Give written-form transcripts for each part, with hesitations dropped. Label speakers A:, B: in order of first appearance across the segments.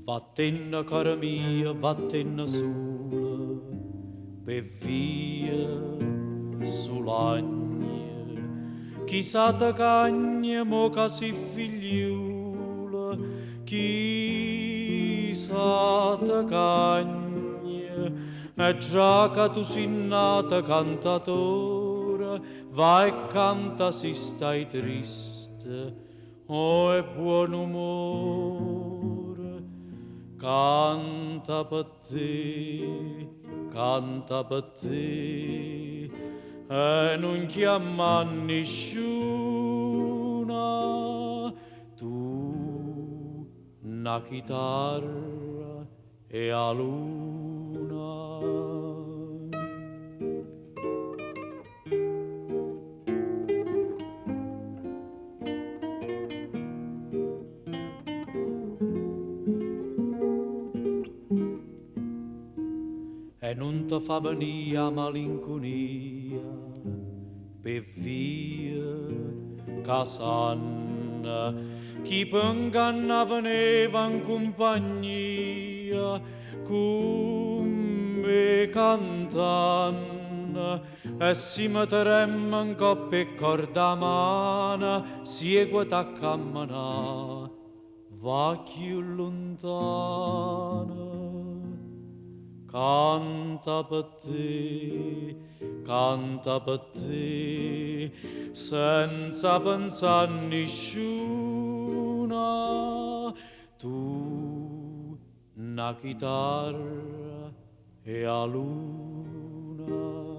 A: Vattene cara mia, vattene sola, per via sull'agne. Chissà te cagne, mo che si figliula, chissà te cagne. E già che tu sei nata cantatora, vai e canta se stai triste, oh è buon umore. Canta per te, e non chiama nessuna. Tu, una chitarra e a luna. E non ti fa venire a malinconia per via casanna chi penganna veneva in compagnia come cantanna e si metteremmo in coppia e corda mana segue a camminare va più lontana. Canta per te, senza pensare a nessuna. Tu, una chitarra e a luna.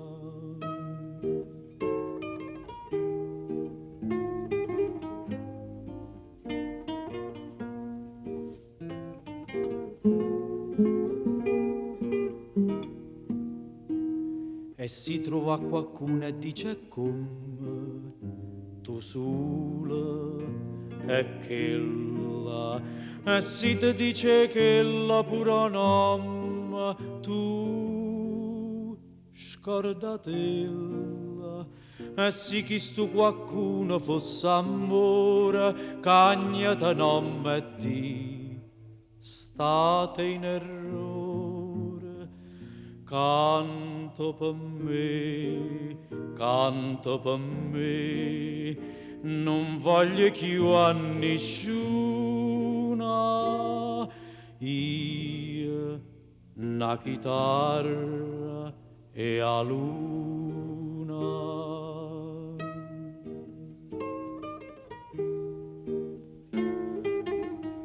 A: E si trova qualcuno e dice come tu sola e chella e si ti dice che la pura nome tu scordatella e si chi stu qualcuno fosse amore cagnata nome e di state in errore. Canto per me, non voglio più a nessuna. Io, una chitarra e a luna.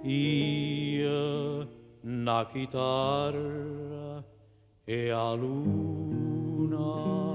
A: Io, una chitarra e a luna.